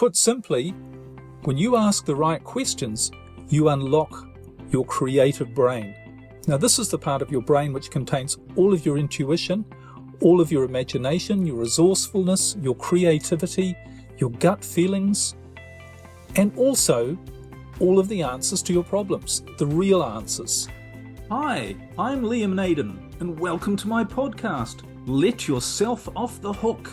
Put simply, when you ask the right questions, you unlock your creative brain. Now, this is the part of your brain which contains all of your intuition, all of your imagination, your resourcefulness, your creativity, your gut feelings, and also all of the answers to your problems, the real answers. Hi, I'm Liam Naden, and welcome to my podcast, Let Yourself Off the Hook.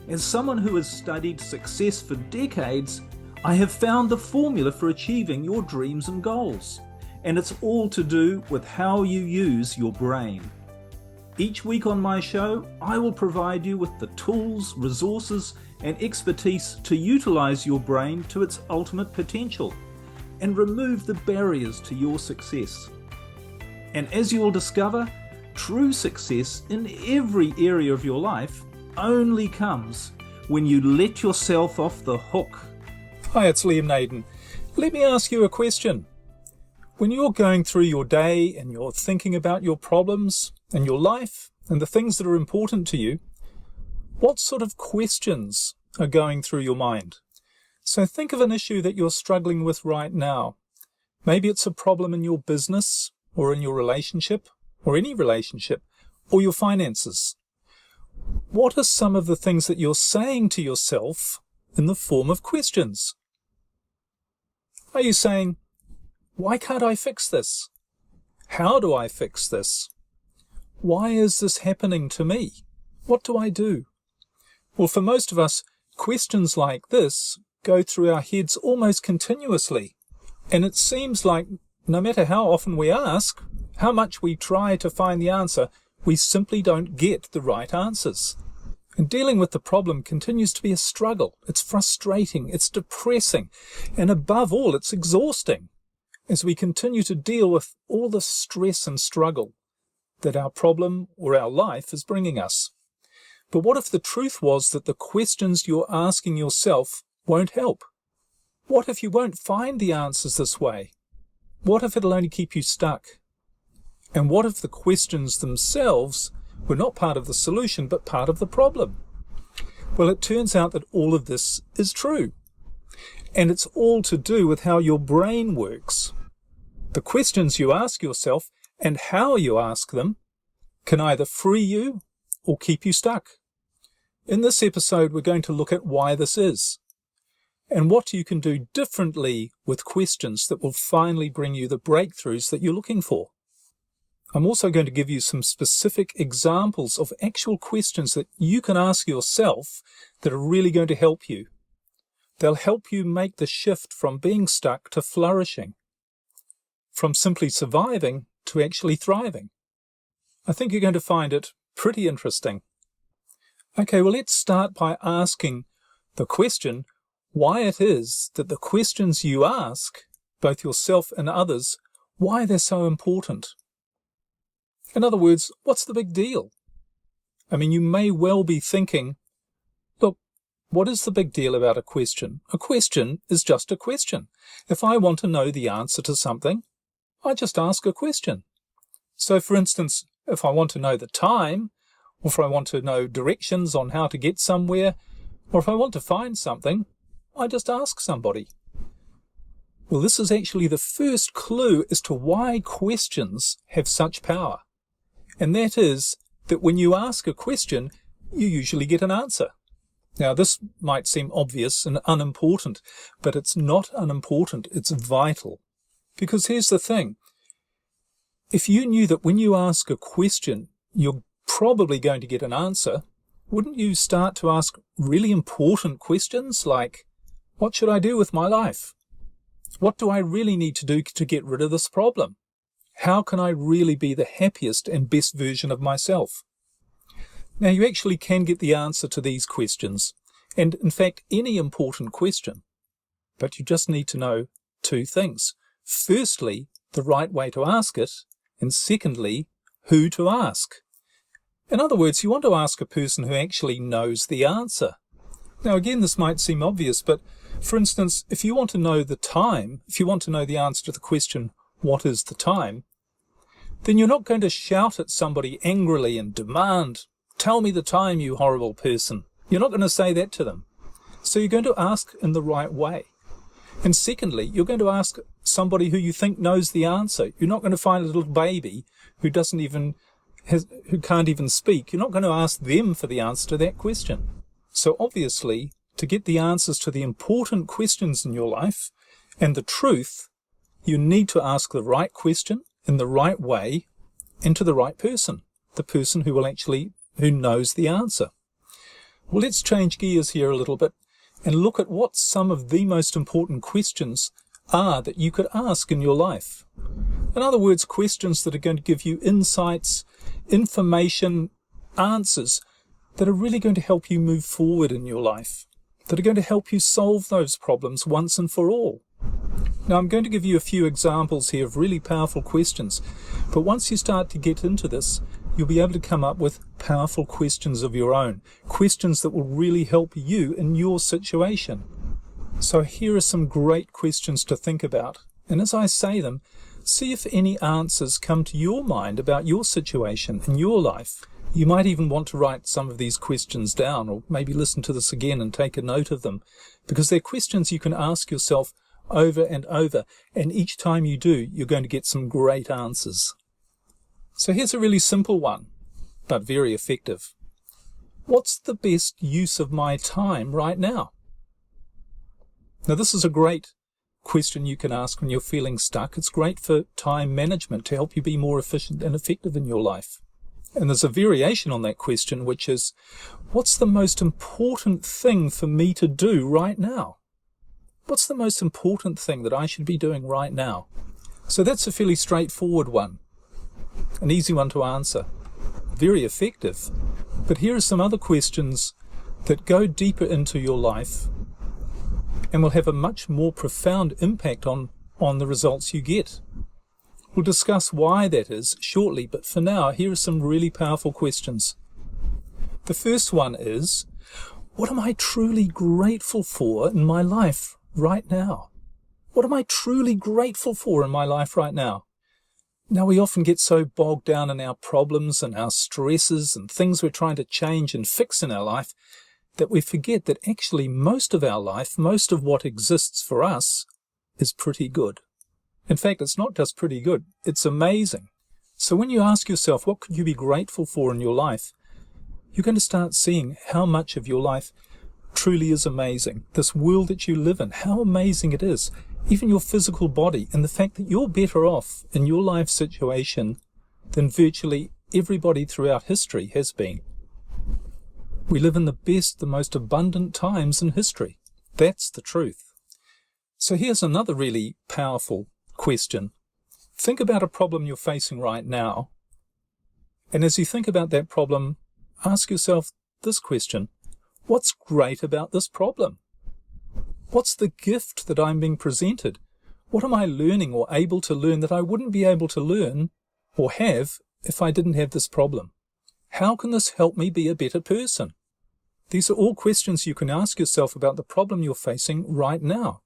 As someone who has studied success for decades, I have found the formula for achieving your dreams and goals, and it's all to do with how you use your brain. Each week on my show, I will provide you with the tools, resources, and expertise to utilize your brain to its ultimate potential and remove the barriers to your success. And as you will discover, true success in every area of your life only comes when you let yourself off the hook. Hi, it's Liam Naden. Let me ask you a question. When you're going through your day and you're thinking about your problems and your life and the things that are important to you, what sort of questions are going through your mind? So think of an issue that you're struggling with right now. Maybe it's a problem in your business or in your relationship or any relationship or your finances. What are some of the things that you're saying to yourself in the form of questions? Are you saying, why can't I fix this? How do I fix this? Why is this happening to me? What do I do? Well, for most of us, questions like this go through our heads almost continuously. And it seems like no matter how often we ask, how much we try to find the answer, we simply don't get the right answers. And dealing with the problem continues to be a struggle. It's frustrating, it's depressing, and above all, it's exhausting as we continue to deal with all the stress and struggle that our problem or our life is bringing us. But what if the truth was that the questions you're asking yourself won't help? What if you won't find the answers this way? What if it'll only keep you stuck? And what if the questions themselves were not part of the solution, but part of the problem? Well, it turns out that all of this is true. And it's all to do with how your brain works. The questions you ask yourself and how you ask them can either free you or keep you stuck. In this episode, we're going to look at why this is and what you can do differently with questions that will finally bring you the breakthroughs that you're looking for. I'm also going to give you some specific examples of actual questions that you can ask yourself that are really going to help you. They'll help you make the shift from being stuck to flourishing, from simply surviving to actually thriving. I think you're going to find it pretty interesting. Okay, well, let's start by asking the question why it is that the questions you ask, both yourself and others, why they're so important. In other words, what's the big deal? I mean, you may well be thinking, look, what is the big deal about a question? A question is just a question. If I want to know the answer to something, I just ask a question. So, for instance, if I want to know the time, or if I want to know directions on how to get somewhere, or if I want to find something, I just ask somebody. Well, this is actually the first clue as to why questions have such power. And that is that when you ask a question, you usually get an answer. Now, this might seem obvious and unimportant, but it's not unimportant, it's vital. Because here's the thing. If you knew that when you ask a question, you're probably going to get an answer, wouldn't you start to ask really important questions like, what should I do with my life? What do I really need to do to get rid of this problem? How can I really be the happiest and best version of myself? Now, you actually can get the answer to these questions, and in fact, any important question. But you just need to know two things. Firstly, the right way to ask it, and secondly, who to ask. In other words, you want to ask a person who actually knows the answer. Now, again, this might seem obvious, but for instance, if you want to know the time, if you want to know the answer to the question, what is the time, then you're not going to shout at somebody angrily and demand, tell me the time, you horrible person. You're not going to say that to them. So you're going to ask in the right way. And secondly, you're going to ask somebody who you think knows the answer. You're not going to find a little baby who can't even speak. You're not going to ask them for the answer to that question. So obviously, to get the answers to the important questions in your life and the truth, you need to ask the right question in the right way and to the right person, the person who knows the answer. Well, let's change gears here a little bit and look at what some of the most important questions are that you could ask in your life. In other words, questions that are going to give you insights, information, answers that are really going to help you move forward in your life, that are going to help you solve those problems once and for all. Now, I'm going to give you a few examples here of really powerful questions, but once you start to get into this, you'll be able to come up with powerful questions of your own, questions that will really help you in your situation. So here are some great questions to think about, and as I say them, see if any answers come to your mind about your situation in your life. You might even want to write some of these questions down, or maybe listen to this again and take a note of them, because they're questions you can ask yourself over and over, and each time you do, you're going to get some great answers. So here's a really simple one, but very effective. What's the best use of my time right now? Now, this is a great question you can ask when you're feeling stuck. It's great for time management to help you be more efficient and effective in your life. And there's a variation on that question, which is, what's the most important thing for me to do right now? What's the most important thing that I should be doing right now? So that's a fairly straightforward one, an easy one to answer, very effective. But here are some other questions that go deeper into your life and will have a much more profound impact on the results you get. We'll discuss why that is shortly, but for now, here are some really powerful questions. The first one is, what am I truly grateful for in my life right now? What am I truly grateful for in my life right now? Now, we often get so bogged down in our problems and our stresses and things we're trying to change and fix in our life that we forget that actually most of our life, most of what exists for us, is pretty good. In fact, it's not just pretty good, it's amazing. So when you ask yourself, what could you be grateful for in your life, you're going to start seeing how much of your life truly is amazing. This world that you live in, how amazing it is. Even your physical body, and the fact that you're better off in your life situation than virtually everybody throughout history has been. We live in the best, the most abundant times in history. That's the truth. So here's another really powerful question. Think about a problem you're facing right now, and as you think about that problem, ask yourself this question: what's great about this problem? What's the gift that I'm being presented? What am I learning or able to learn that I wouldn't be able to learn or have if I didn't have this problem? How can this help me be a better person? These are all questions you can ask yourself about the problem you're facing right now.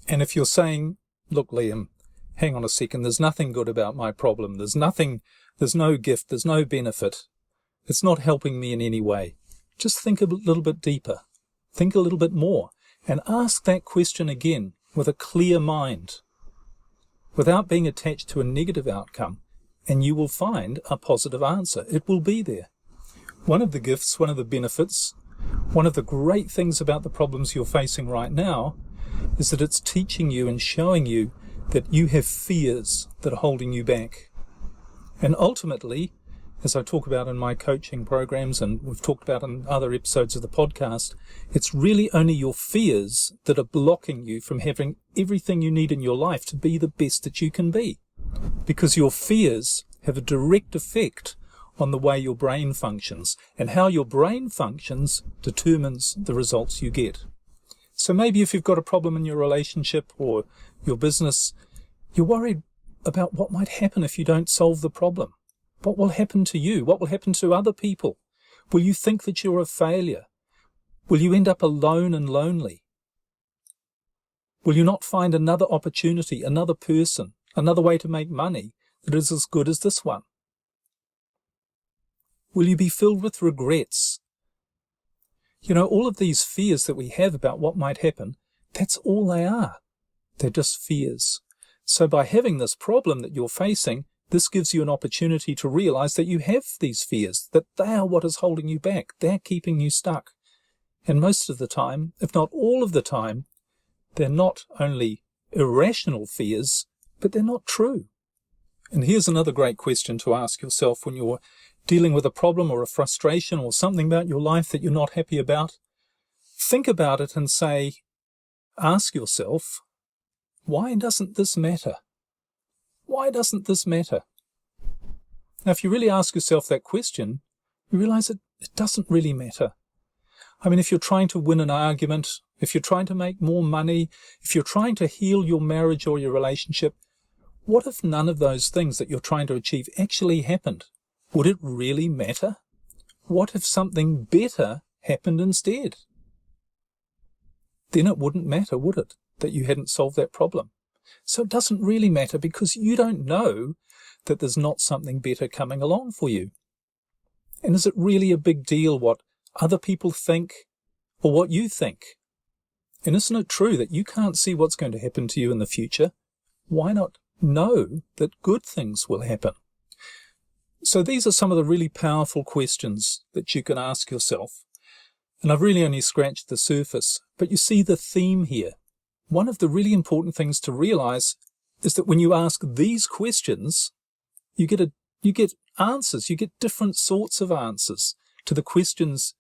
And if you're saying, look, Liam, hang on a second, there's nothing good about my problem. There's no gift, there's no benefit. It's not helping me in any way. Just think a little bit deeper. Think a little bit more. And ask that question again with a clear mind, without being attached to a negative outcome, and you will find a positive answer. It will be there. One of the gifts, one of the benefits, one of the great things about the problems you're facing right now is that it's teaching you and showing you that you have fears that are holding you back. And ultimately, as I talk about in my coaching programs and we've talked about in other episodes of the podcast, it's really only your fears that are blocking you from having everything you need in your life to be the best that you can be. Because your fears have a direct effect on the way your brain functions, and how your brain functions determines the results you get. So maybe if you've got a problem in your relationship or your business, you're worried about what might happen if you don't solve the problem. What will happen to you? What will happen to other people? Will you think that you're a failure? Will you end up alone and lonely? Will you not find another opportunity, another person, another way to make money that is as good as this one? Will you be filled with regrets? You know, all of these fears that we have about what might happen, that's all they are. They're just fears. So by having this problem that you're facing, this gives you an opportunity to realize that you have these fears, that they are what is holding you back. They're keeping you stuck. And most of the time, if not all of the time, they're not only irrational fears, but they're not true. And here's another great question to ask yourself when you're dealing with a problem or a frustration or something about your life that you're not happy about. Think about it and ask yourself, why doesn't this matter? Why doesn't this matter? Now, if you really ask yourself that question, you realize it doesn't really matter. I mean, if you're trying to win an argument, if you're trying to make more money, if you're trying to heal your marriage or your relationship, what if none of those things that you're trying to achieve actually happened? Would it really matter? What if something better happened instead? Then it wouldn't matter, would it, that you hadn't solved that problem? So it doesn't really matter because you don't know that there's not something better coming along for you. And is it really a big deal what other people think or what you think? And isn't it true that you can't see what's going to happen to you in the future? Why not know that good things will happen? So these are some of the really powerful questions that you can ask yourself. And I've really only scratched the surface, but you see the theme here. One of the really important things to realize is that when you ask these questions, you get answers, you get different sorts of answers to the questions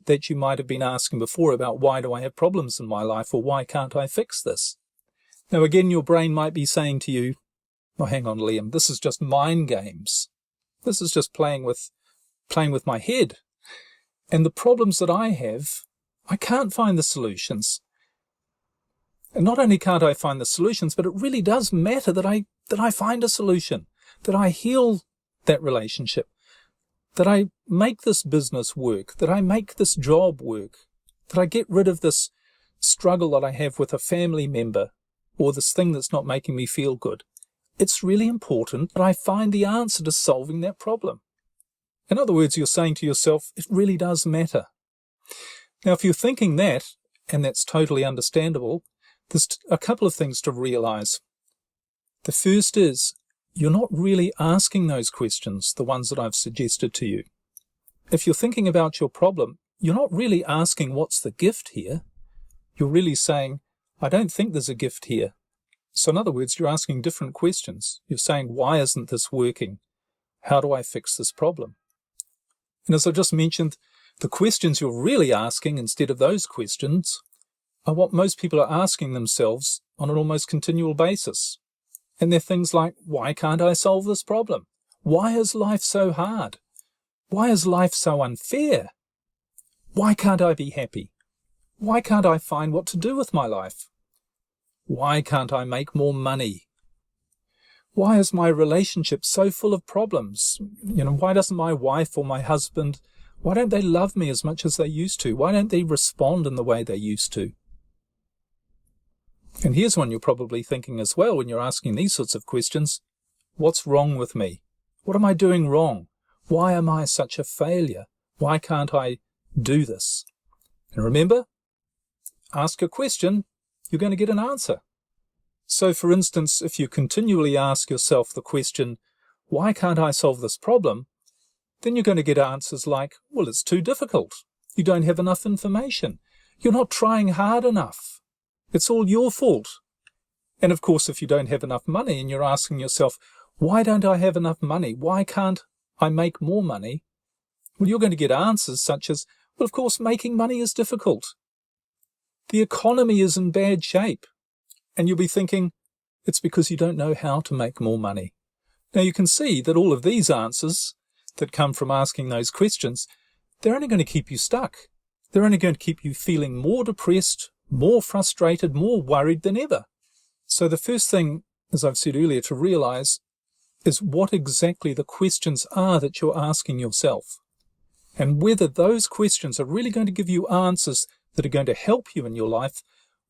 that you might have been asking before about why do I have problems in my life or why can't I fix this? Now again, your brain might be saying to you, oh, hang on, Liam, this is just mind games. This is just playing with my head. And the problems that I have, I can't find the solutions. And not only can't I find the solutions, but it really does matter that I find a solution, that I heal that relationship, that I make this business work, that I make this job work, that I get rid of this struggle that I have with a family member or this thing that's not making me feel good. It's really important that I find the answer to solving that problem. In other words, you're saying to yourself, it really does matter. Now, if you're thinking that, and that's totally understandable, there's a couple of things to realize. The first is, you're not really asking those questions, the ones that I've suggested to you. If you're thinking about your problem, you're not really asking what's the gift here. You're really saying, I don't think there's a gift here. So in other words, you're asking different questions. You're saying, why isn't this working? How do I fix this problem? And as I just mentioned, the questions you're really asking instead of those questions are what most people are asking themselves on an almost continual basis. And they're things like, why can't I solve this problem? Why is life so hard? Why is life so unfair? Why can't I be happy? Why can't I find what to do with my life? Why can't I make more money? Why is my relationship so full of problems? Why doesn't my wife or my husband, why don't they love me as much as they used to? Why don't they respond in the way they used to? And here's one you're probably thinking as well when you're asking these sorts of questions. What's wrong with me? What am I doing wrong? Why am I such a failure? Why can't I do this? And remember, ask a question, you're going to get an answer. So for instance, if you continually ask yourself the question, why can't I solve this problem? Then you're going to get answers like, well, it's too difficult. You don't have enough information. You're not trying hard enough. It's all your fault. And of course, if you don't have enough money and you're asking yourself, why don't I have enough money? Why can't I make more money? Well, you're going to get answers such as, well, of course, making money is difficult. The economy is in bad shape. And you'll be thinking, it's because you don't know how to make more money. Now you can see that all of these answers that come from asking those questions, they're only going to keep you stuck. They're only going to keep you feeling more depressed, more frustrated, more worried than ever. So the first thing, as I've said earlier, to realize is what exactly the questions are that you're asking yourself, and whether those questions are really going to give you answers that are going to help you in your life,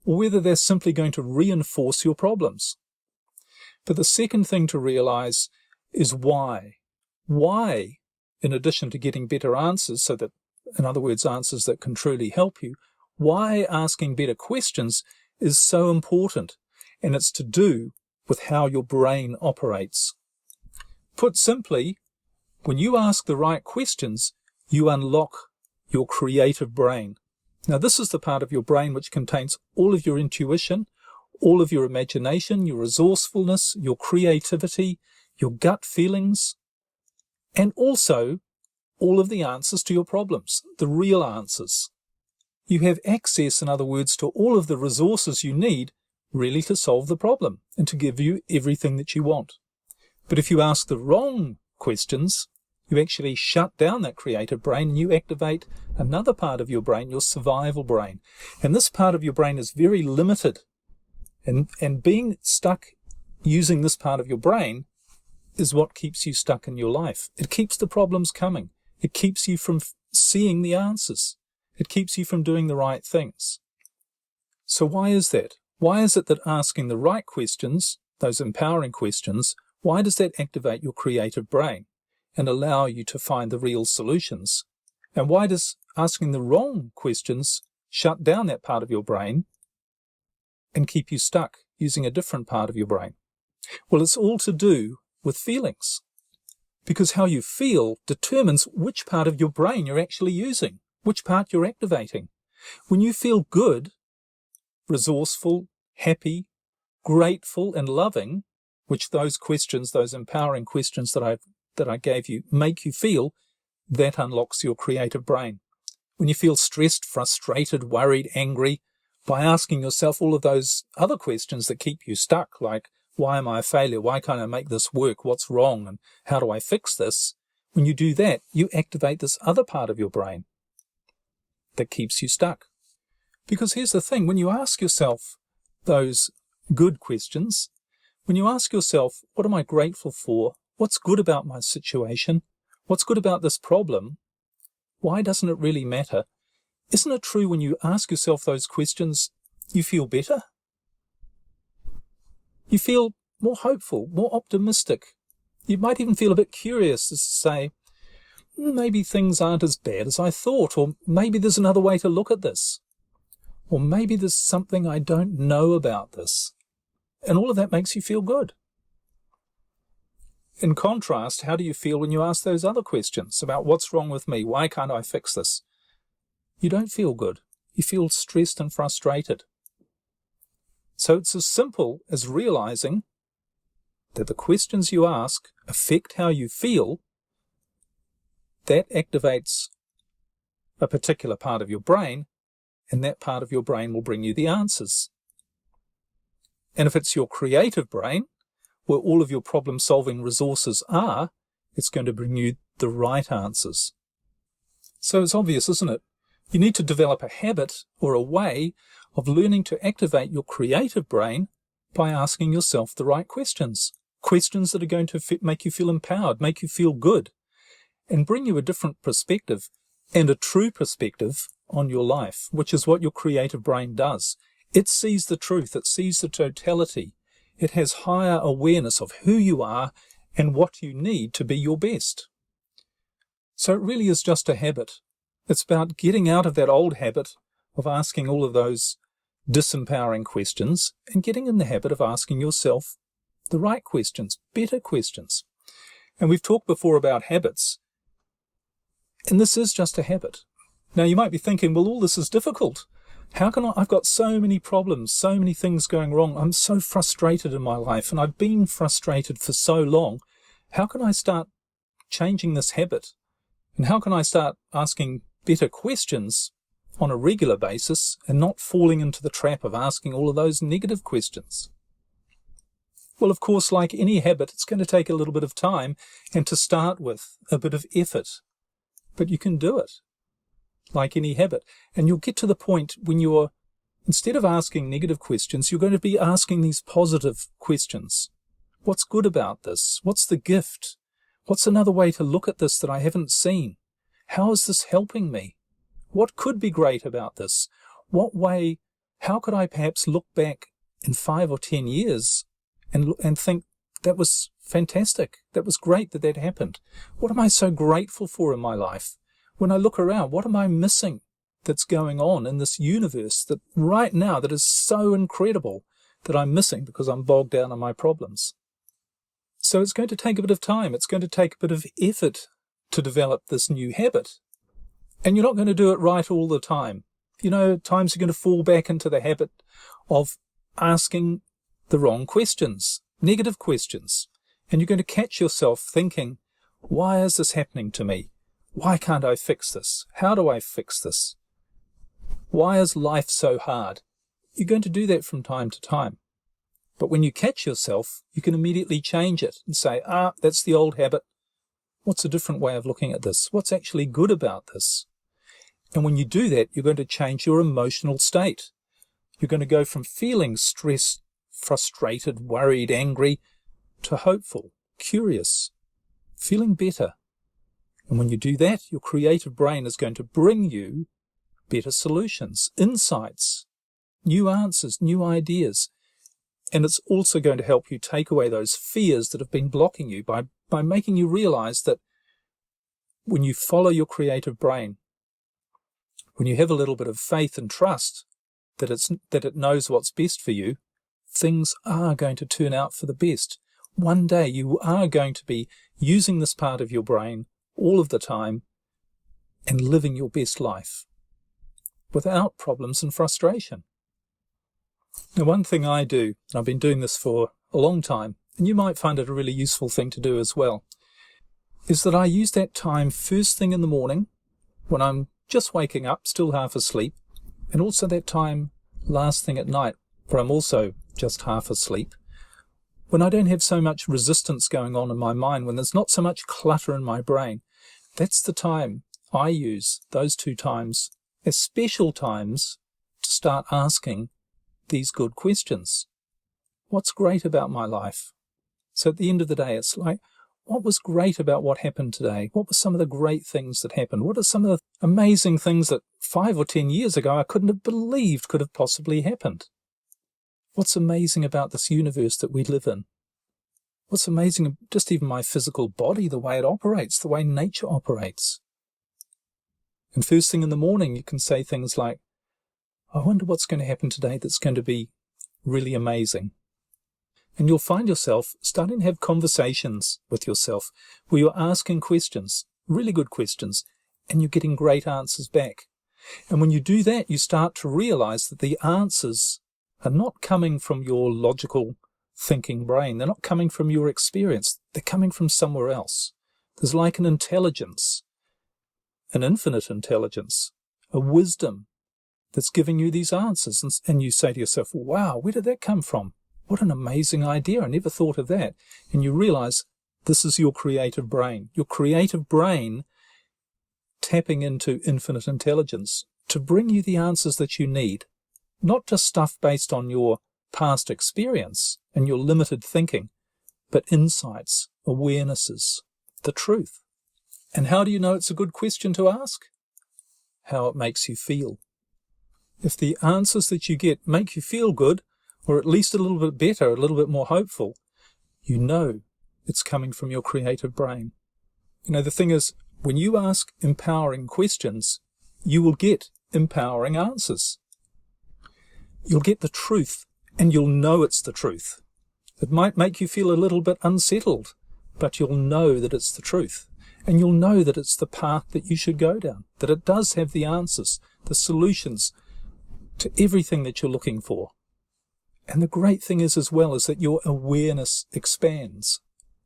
or whether they're simply going to reinforce your problems. But the second thing to realize is why. Why, in addition to getting better answers so that in other words, answers that can truly help you, why asking better questions is so important, and it's to do with how your brain operates. Put simply, when you ask the right questions, you unlock your creative brain. Now, this is the part of your brain which contains all of your intuition, all of your imagination, your resourcefulness, your creativity, your gut feelings, and also all of the answers to your problems, the real answers. You have access, in other words, to all of the resources you need really to solve the problem and to give you everything that you want. But if you ask the wrong questions, you actually shut down that creative brain and you activate another part of your brain, your survival brain. And this part of your brain is very limited. And being stuck using this part of your brain is what keeps you stuck in your life. It keeps the problems coming. It keeps you from seeing the answers. It keeps you from doing the right things. So why is that? Why is it that asking the right questions, those empowering questions, why does that activate your creative brain and allow you to find the real solutions? And why does asking the wrong questions shut down that part of your brain and keep you stuck using a different part of your brain? Well, it's all to do with feelings, because how you feel determines which part of your brain you're actually using, which part you're activating. When you feel good, resourceful, happy, grateful, and loving, which those questions, those empowering questions that I gave you, make you feel, that unlocks your creative brain. When you feel stressed, frustrated, worried, angry, by asking yourself all of those other questions that keep you stuck, like, why am I a failure? Why can't I make this work? What's wrong? And how do I fix this? When you do that, you activate this other part of your brain that keeps you stuck. Because here's the thing, when you ask yourself those good questions, when you ask yourself, what am I grateful for? What's good about my situation? What's good about this problem? Why doesn't it really matter? Isn't it true when you ask yourself those questions, you feel better? You feel more hopeful, more optimistic. You might even feel a bit curious to say, maybe things aren't as bad as I thought, or maybe there's another way to look at this, or maybe there's something I don't know about this. And all of that makes you feel good. In contrast, how do you feel when you ask those other questions about what's wrong with me? Why can't I fix this? You don't feel good. You feel stressed and frustrated. So it's as simple as realizing that the questions you ask affect how you feel. That activates a particular part of your brain, and that part of your brain will bring you the answers. And if it's your creative brain, where all of your problem-solving resources are, it's going to bring you the right answers. So it's obvious, isn't it? You need to develop a habit or a way of learning to activate your creative brain by asking yourself the right questions. Questions that are going to make you feel empowered, make you feel good, and bring you a different perspective and a true perspective on your life, which is what your creative brain does. It sees the truth, it sees the totality. It has higher awareness of who you are and what you need to be your best. So it really is just a habit. It's about getting out of that old habit of asking all of those disempowering questions and getting in the habit of asking yourself the right questions, better questions. And we've talked before about habits, and this is just a habit. Now you might be thinking, well, all this is difficult. How can I've got so many problems, so many things going wrong. I'm so frustrated in my life, and I've been frustrated for so long. How can I start changing this habit? And how can I start asking better questions on a regular basis and not falling into the trap of asking all of those negative questions? Well, of course, like any habit, it's going to take a little bit of time and to start with a bit of effort. But you can do it, like any habit. And you'll get to the point when you're, instead of asking negative questions, you're going to be asking these positive questions. What's good about this? What's the gift? What's another way to look at this that I haven't seen? How is this helping me? What could be great about this? How could I perhaps look back in 5 or 10 years and think, that was fantastic. That was great that happened. What am I so grateful for in my life? When I look around, what am I missing that's going on in this universe that right now that is so incredible that I'm missing because I'm bogged down on my problems? So it's going to take a bit of time. It's going to take a bit of effort to develop this new habit. And you're not going to do it right all the time. You know, at times you're going to fall back into the habit of asking the wrong questions, negative questions. And you're going to catch yourself thinking, why is this happening to me? Why can't I fix this? How do I fix this? Why is life so hard? You're going to do that from time to time. But when you catch yourself, you can immediately change it and say, that's the old habit. What's a different way of looking at this? What's actually good about this? And when you do that, you're going to change your emotional state. You're going to go from feeling stressed, frustrated, worried, angry, to hopeful, curious, feeling better. And when you do that, your creative brain is going to bring you better solutions, insights, new answers, new ideas. And it's also going to help you take away those fears that have been blocking you by making you realize that when you follow your creative brain, when you have a little bit of faith and trust that it knows what's best for you, things are going to turn out for the best. One day you are going to be using this part of your brain all of the time and living your best life without problems and frustration. Now, one thing I do, and I've been doing this for a long time, and you might find it a really useful thing to do as well, is that I use that time first thing in the morning when I'm just waking up, still half asleep, and also that time last thing at night where I'm also just half asleep, when I don't have so much resistance going on in my mind, when there's not so much clutter in my brain. That's the time I use, those two times, as special times to start asking these good questions. What's great about my life? So at the end of the day, it's like, what was great about what happened today? What were some of the great things that happened? What are some of the amazing things that 5 or 10 years ago I couldn't have believed could have possibly happened? What's amazing about this universe that we live in? What's amazing, just even my physical body, the way it operates, the way nature operates. And first thing in the morning, you can say things like, I wonder what's going to happen today that's going to be really amazing. And you'll find yourself starting to have conversations with yourself where you're asking questions, really good questions, and you're getting great answers back. And when you do that, you start to realize that the answers are not coming from your logical thinking brain. They're not coming from your experience. They're coming from somewhere else. There's like an intelligence, an infinite intelligence, a wisdom that's giving you these answers. And you say to yourself, wow, where did that come from? What an amazing idea. I never thought of that. And you realize this is your creative brain. Your creative brain tapping into infinite intelligence to bring you the answers that you need. Not just stuff based on your past experience and your limited thinking, but insights, awarenesses, the truth. And how do you know it's a good question to ask? How it makes you feel. If the answers that you get make you feel good, or at least a little bit better, a little bit more hopeful, you know it's coming from your creative brain. You know, the thing is, when you ask empowering questions, you will get empowering answers. You'll get the truth, and you'll know it's the truth. It might make you feel a little bit unsettled, but you'll know that it's the truth. And you'll know that it's the path that you should go down, that it does have the answers, the solutions to everything that you're looking for. And the great thing is as well is that your awareness expands.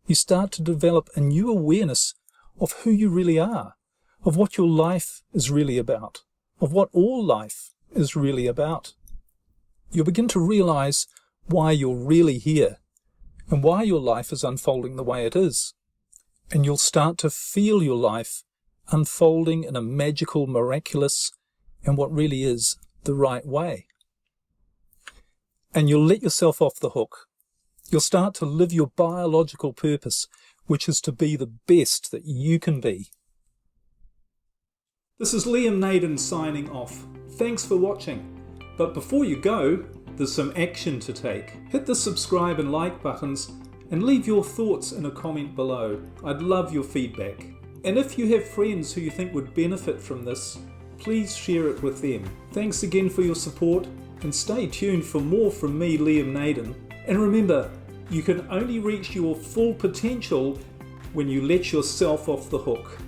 You start to develop a new awareness of who you really are, of what your life is really about, of what all life is really about. You'll begin to realize why you're really here and why your life is unfolding the way it is. And you'll start to feel your life unfolding in a magical, miraculous, and what really is the right way. And you'll let yourself off the hook. You'll start to live your biological purpose, which is to be the best that you can be. This is Liam Naden signing off. Thanks for watching. But before you go, there's some action to take. Hit the subscribe and like buttons and leave your thoughts in a comment below. I'd love your feedback. And if you have friends who you think would benefit from this, please share it with them. Thanks again for your support, and stay tuned for more from me, Liam Naden. And remember, you can only reach your full potential when you let yourself off the hook.